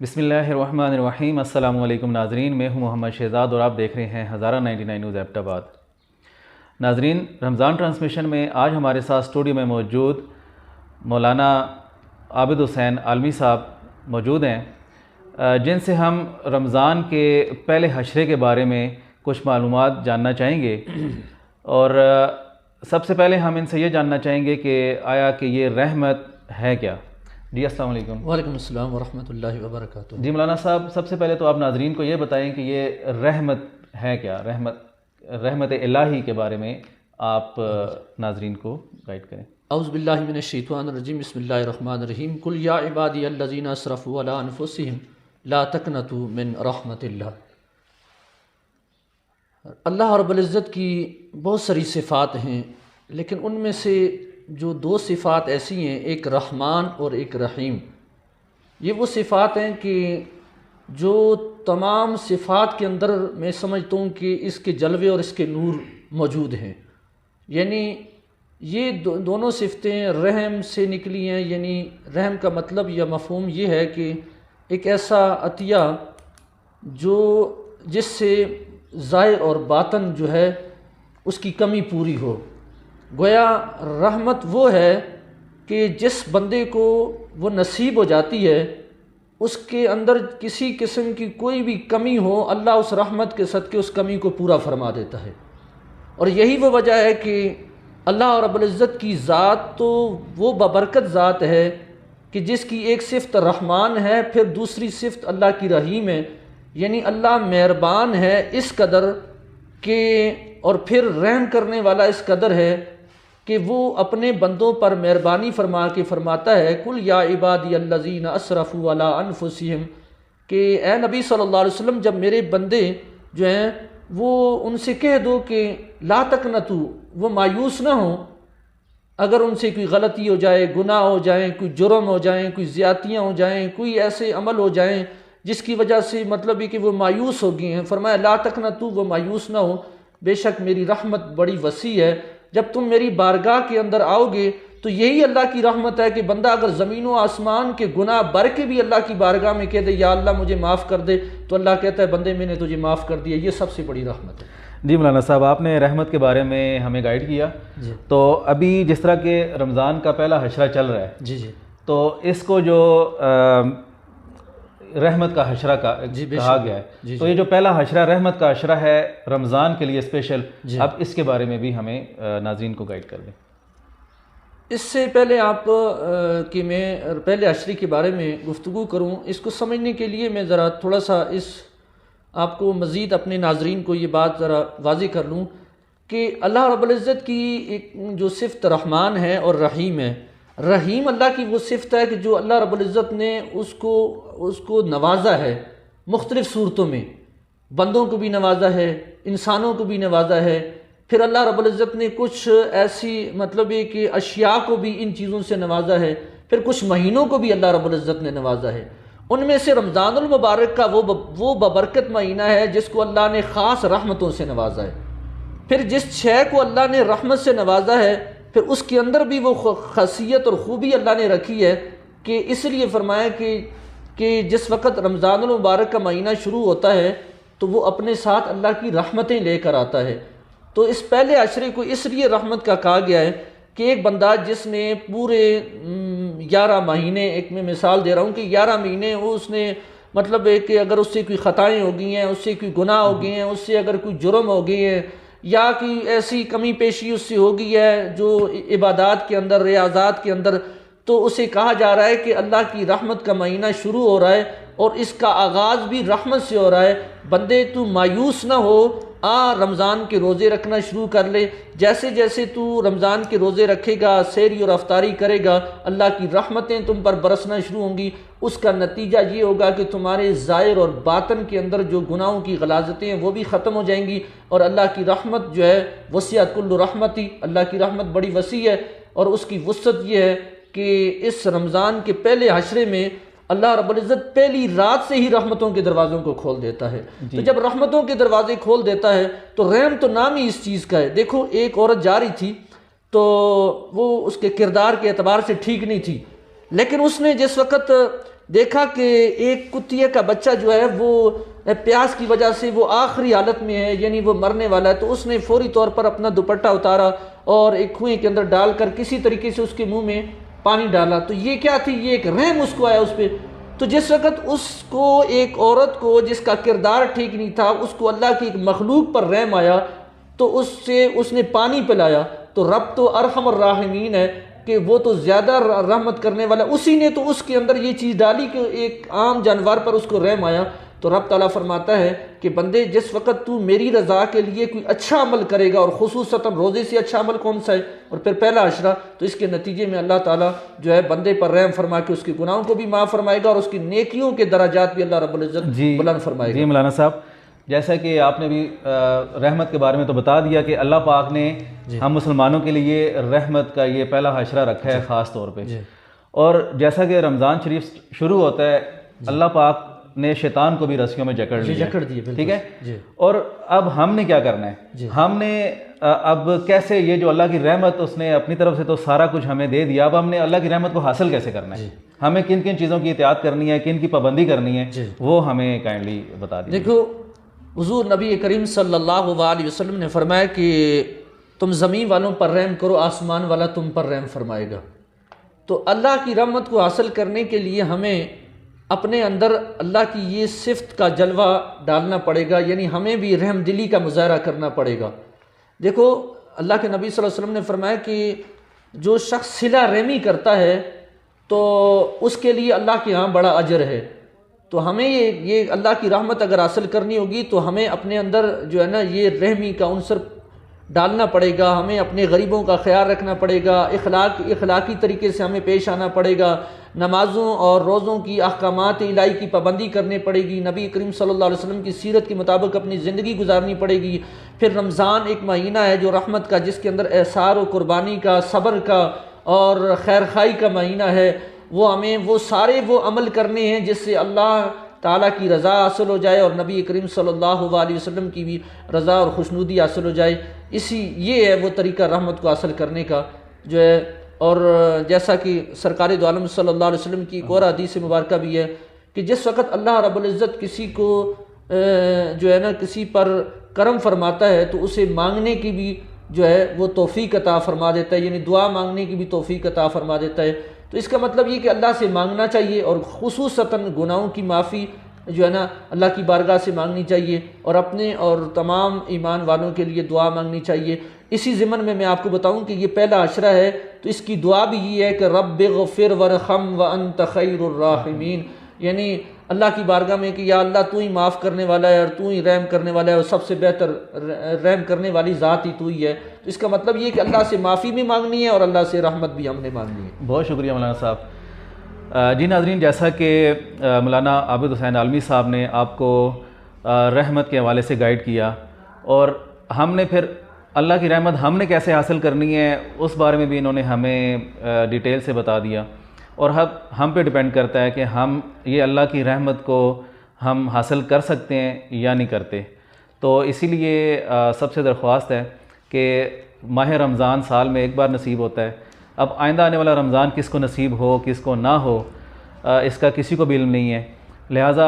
بسم اللہ الرحمن الرحیم۔ السلام علیکم ناظرین، میں ہوں محمد شہزاد اور آپ دیکھ رہے ہیں ہزارہ 99 نیوز ایبٹ آباد۔ ناظرین، رمضان ٹرانسمیشن میں آج ہمارے ساتھ اسٹوڈیو میں موجود مولانا عابد حسین عالمی صاحب موجود ہیں، جن سے ہم رمضان کے پہلے حشرے کے بارے میں کچھ معلومات جاننا چاہیں گے۔ اور سب سے پہلے ہم ان سے یہ جاننا چاہیں گے کہ آیا کہ یہ رحمت ہے کیا؟ جی السلام علیکم۔ وعلیکم السلام ورحمۃ اللہ وبرکاتہ۔ جی مولانا صاحب، سب سے پہلے تو آپ ناظرین کو یہ بتائیں کہ یہ رحمت ہے کیا؟ رحمت الہی کے بارے میں آپ ناظرین کو گائیڈ کریں۔ اعوذ باللہ من الشیطان الرجیم، بسم اللہ الرحمن الرحیم۔ قل یا عبادی الذین اسرفوا علی انفسہم لا تقنطوا من رحمت اللہ۔ اللہ رب العزت کی بہت ساری صفات ہیں، لیکن ان میں سے جو دو صفات ایسی ہیں، ایک رحمان اور ایک رحیم، یہ وہ صفات ہیں کہ جو تمام صفات کے اندر میں سمجھتا ہوں کہ اس کے جلوے اور اس کے نور موجود ہیں۔ یعنی یہ دونوں صفتیں رحم سے نکلی ہیں، یعنی رحم کا مطلب یا مفہوم یہ ہے کہ ایک ایسا عطیہ جس سے ظاہر اور باطن جو ہے اس کی کمی پوری ہو۔ گویا رحمت وہ ہے کہ جس بندے کو وہ نصیب ہو جاتی ہے، اس کے اندر کسی قسم کی کوئی بھی کمی ہو، اللہ اس رحمت کے صدقے اس کمی کو پورا فرما دیتا ہے۔ اور یہی وہ وجہ ہے کہ اللہ رب العزت کی ذات تو وہ بابرکت ذات ہے کہ جس کی ایک صفت رحمان ہے، پھر دوسری صفت اللہ کی رحیم ہے، یعنی اللہ مہربان ہے اس قدر کہ، اور پھر رحم کرنے والا اس قدر ہے کہ وہ اپنے بندوں پر مہربانی فرما کے فرماتا ہے، قل یا عبادی الذین اسرفوا علی انفسہم، کہ اے نبی صلی اللہ علیہ وسلم، جب میرے بندے جو ہیں وہ ان سے کہہ دو کہ لا تقنطوا، وہ مایوس نہ ہوں اگر ان سے کوئی غلطی ہو جائے، گناہ ہو جائیں، کوئی جرم ہو جائیں، کوئی زیادتیاں ہو جائیں، کوئی ایسے عمل ہو جائیں جس کی وجہ سے مطلب یہ کہ وہ مایوس ہو گئے ہیں، فرمایا لا تقنطوا، وہ مایوس نہ ہو، بے شک میری رحمت بڑی وسیع ہے۔ جب تم میری بارگاہ کے اندر آؤ گے تو یہی اللہ کی رحمت ہے کہ بندہ اگر زمین و آسمان کے گناہ بر کے بھی اللہ کی بارگاہ میں کہہ دے یا اللہ مجھے معاف کر دے، تو اللہ کہتا ہے بندے میں نے تجھے معاف کر دیا۔ یہ سب سے بڑی رحمت ہے۔ جی مولانا صاحب، آپ نے رحمت کے بارے میں ہمیں گائیڈ کیا۔ جی تو ابھی جس طرح کہ رمضان کا پہلا حشرہ چل رہا ہے، جی جی تو اس کو جو رحمت کا حشرہ کہا گیا ہے، تو یہ جو پہلا حشرہ رحمت کا حشرہ ہے رمضان کے لیے اسپیشل، اب اس کے بارے میں بھی ہمیں ناظرین کو گائیڈ کر دیں۔ اس سے پہلے کہ میں پہلے حشری کے بارے میں گفتگو کروں، اس کو سمجھنے کے لیے میں ذرا تھوڑا سا آپ کو مزید اپنے ناظرین کو یہ بات ذرا واضح کر لوں کہ اللہ رب العزت کی ایک جو صفت رحمان ہے اور رحیم ہے، رحیم اللہ کی وہ صفت ہے کہ جو اللہ رب العزت نے اس کو نوازا ہے مختلف صورتوں میں، بندوں کو بھی نوازا ہے، انسانوں کو بھی نوازا ہے، پھر اللہ رب العزت نے کچھ ایسی مطلب یہ کہ اشیاء کو بھی ان چیزوں سے نوازا ہے، پھر کچھ مہینوں کو بھی اللہ رب العزت نے نوازا ہے۔ ان میں سے رمضان المبارک کا وہ ببرکت مہینہ ہے جس کو اللہ نے خاص رحمتوں سے نوازا ہے۔ پھر جس شے کو اللہ نے رحمت سے نوازا ہے، پھر اس کے اندر بھی وہ خاصیت اور خوبی اللہ نے رکھی ہے کہ اس لیے فرمایا کہ جس وقت رمضان المبارک کا مہینہ شروع ہوتا ہے تو وہ اپنے ساتھ اللہ کی رحمتیں لے کر آتا ہے۔ تو اس پہلے عشرے کو اس لیے رحمت کا کہا گیا ہے کہ ایک بندہ جس نے پورے 11 مہینے، ایک میں مثال دے رہا ہوں کہ 11 مہینے اس نے مطلب ہے کہ اگر اس سے کوئی خطائیں ہو گئی ہیں، اس سے کوئی گناہ ہو گئے ہیں، اس سے اگر کوئی جرم ہو گئے ہیں یا کوئی ایسی کمی پیشی اس سے ہو گئی ہے جو عبادات کے اندر، ریاضات کے اندر، تو اسے کہا جا رہا ہے کہ اللہ کی رحمت کا مہینہ شروع ہو رہا ہے اور اس کا آغاز بھی رحمت سے ہو رہا ہے۔ بندے تو مایوس نہ ہو، رمضان کے روزے رکھنا شروع کر لے، جیسے جیسے تو رمضان کے روزے رکھے گا، سحری اور افطاری کرے گا، اللہ کی رحمتیں تم پر برسنا شروع ہوں گی۔ اس کا نتیجہ یہ ہوگا کہ تمہارے ظاہر اور باطن کے اندر جو گناہوں کی غلاظتیں ہیں وہ بھی ختم ہو جائیں گی، اور اللہ کی رحمت جو ہے وسعت کل رحمتی، اللہ کی رحمت بڑی وسیع ہے، اور اس کی وسعت یہ ہے کہ اس رمضان کے پہلے حشرے میں اللہ رب العزت پہلی رات سے ہی رحمتوں کے دروازوں کو کھول دیتا ہے۔ تو جب رحمتوں کے دروازے کھول دیتا ہے تو رحم تو نام ہی اس چیز کا ہے۔ دیکھو، ایک عورت جا رہی تھی تو وہ اس کے کردار کے اعتبار سے ٹھیک نہیں تھی، لیکن اس نے جس وقت دیکھا کہ ایک کتیے کا بچہ جو ہے وہ پیاس کی وجہ سے وہ آخری حالت میں ہے، یعنی وہ مرنے والا ہے، تو اس نے فوری طور پر اپنا دوپٹہ اتارا اور ایک کنویں کے اندر ڈال کر کسی طریقے سے اس کے منہ میں پانی ڈالا۔ تو یہ کیا تھی؟ یہ ایک رحم اس کو آیا اس پہ۔ تو جس وقت اس کو ایک عورت کو جس کا کردار ٹھیک نہیں تھا، اس کو اللہ کی ایک مخلوق پر رحم آیا تو اس نے پانی پلایا۔ تو رب تو ارحم الراحمین ہے کہ وہ تو زیادہ رحمت کرنے والا، اسی نے تو اس کے اندر یہ چیز ڈالی کہ ایک عام جانور پر اس کو رحم آیا۔ تو رب تعالیٰ فرماتا ہے کہ بندے جس وقت تو میری رضا کے لیے کوئی اچھا عمل کرے گا، اور خصوصاً روزے سے اچھا عمل کون سا ہے، اور پھر پہلا عشرہ، تو اس کے نتیجے میں اللہ تعالیٰ جو ہے بندے پر رحم فرما کے اس کے گناہوں کو بھی معاف فرمائے گا، اور اس کی نیکیوں کے درجات بھی اللہ رب العزت بلند فرمائے گا۔ جی مولانا صاحب، جیسا کہ آپ نے بھی رحمت کے بارے میں تو بتا دیا کہ اللہ پاک نے ہم مسلمانوں کے لیے رحمت کا یہ پہلا عشرہ رکھا ہے خاص طور پہ، اور جیسا کہ رمضان شریف شروع ہوتا ہے اللہ پاک نے شیطان کو بھی رسیوں میں جکڑ دیا، ٹھیک ہے، اور اب ہم نے کیا کرنا ہے؟ ہم نے اب کیسے یہ جو اللہ کی رحمت اس نے اپنی طرف سے تو سارا کچھ ہمیں دے دیا، اب ہم نے اللہ کی رحمت کو حاصل کیسے کرنا ہے؟ ہمیں کن کن چیزوں کی احتیاط کرنی ہے، کن کی پابندی کرنی ہے، وہ ہمیں کائنڈلی بتا دیجیے۔ دیکھو، حضور نبی کریم صلی اللہ علیہ وسلم نے فرمایا کہ تم زمین والوں پر رحم کرو، آسمان والا تم پر رحم فرمائے گا۔ تو اللہ کی رحمت کو حاصل کرنے کے لیے ہمیں اپنے اندر اللہ کی یہ صفت کا جلوہ ڈالنا پڑے گا، یعنی ہمیں بھی رحم دلی کا مظاہرہ کرنا پڑے گا۔ دیکھو، اللہ کے نبی صلی اللہ علیہ وسلم نے فرمایا کہ جو شخص صلہ رحمی کرتا ہے تو اس کے لیے اللہ کے ہاں بڑا اجر ہے۔ تو ہمیں یہ اللہ کی رحمت اگر حاصل کرنی ہوگی تو ہمیں اپنے اندر جو ہے نا یہ رحمی کا عنصر ڈالنا پڑے گا، ہمیں اپنے غریبوں کا خیال رکھنا پڑے گا، اخلاقی طریقے سے ہمیں پیش آنا پڑے گا، نمازوں اور روزوں کی احکامات الہی کی پابندی کرنی پڑے گی، نبی کریم صلی اللہ علیہ وسلم کی سیرت کے مطابق اپنی زندگی گزارنی پڑے گی۔ پھر رمضان ایک مہینہ ہے جو رحمت کا، جس کے اندر احسار و قربانی کا، صبر کا اور خیر خواہی کا مہینہ ہے، وہ ہمیں وہ سارے وہ عمل کرنے ہیں جس سے اللہ تعالیٰ کی رضا حاصل ہو جائے اور نبی کریم صلی اللہ علیہ وسلم کی بھی رضا اور خوشنودی حاصل ہو جائے۔ یہ ہے وہ طریقہ رحمت کو حاصل کرنے کا جو ہے۔ اور جیسا کہ سرکار دو عالم صلی اللہ علیہ وسلم کی ایک اور حدیث مبارکہ بھی ہے کہ جس وقت اللہ رب العزت کسی کو جو ہے نا کسی پر کرم فرماتا ہے تو اسے مانگنے کی بھی جو ہے وہ توفیق عطا فرما دیتا ہے، یعنی دعا مانگنے کی بھی توفیق عطا فرما دیتا ہے۔ تو اس کا مطلب یہ کہ اللہ سے مانگنا چاہیے، اور خصوصاً گناہوں کی معافی جو ہے نا اللہ کی بارگاہ سے مانگنی چاہیے، اور اپنے اور تمام ایمان والوں کے لیے دعا مانگنی چاہیے۔ اسی ضمن میں آپ کو بتاؤں کہ یہ پہلا عشرہ ہے تو اس کی دعا بھی یہ ہے کہ رب اغفر ورحم وانت خیر الراحمین، یعنی اللہ کی بارگاہ میں کہ یا اللہ تو ہی معاف کرنے والا ہے اور تو ہی رحم کرنے والا ہے، اور سب سے بہتر رحم کرنے والی ذات ہی تو ہی ہے۔ تو اس کا مطلب یہ کہ اللہ سے معافی بھی مانگنی ہے اور اللہ سے رحمت بھی ہم نے مانگنی ہے۔ بہت شکریہ مولانا صاحب۔ جی ناظرین، جیسا کہ مولانا عابد حسین عالمی صاحب نے آپ کو رحمت کے حوالے سے گائیڈ کیا، اور ہم نے پھر اللہ کی رحمت ہم نے کیسے حاصل کرنی ہے اس بارے میں بھی انہوں نے ہمیں ڈیٹیل سے بتا دیا، اور ہم پہ ڈیپینڈ کرتا ہے کہ ہم یہ اللہ کی رحمت کو ہم حاصل کر سکتے ہیں یا نہیں کرتے۔ تو اسی لیے سب سے درخواست ہے کہ ماہ رمضان سال میں ایک بار نصیب ہوتا ہے، اب آئندہ آنے والا رمضان کس کو نصیب ہو کس کو نہ ہو اس کا کسی کو بھی علم نہیں ہے، لہٰذا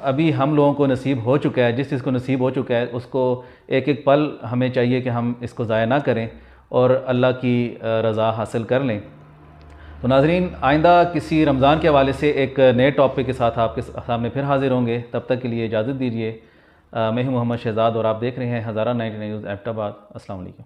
ابھی ہم لوگوں کو نصیب ہو چکا ہے، جس چیز کو نصیب ہو چکا ہے اس کو ایک ایک پل ہمیں چاہیے کہ ہم اس کو ضائع نہ کریں اور اللہ کی رضا حاصل کر لیں۔ تو ناظرین، آئندہ کسی رمضان کے حوالے سے ایک نئے ٹاپک کے ساتھ آپ کے سامنے پھر حاضر ہوں گے، تب تک کے لیے اجازت دیجیے۔ میں ہوں محمد شہزاد اور آپ دیکھ رہے ہیں ہزارہ 99 نیوز ایبٹ آباد۔ السلام علیکم۔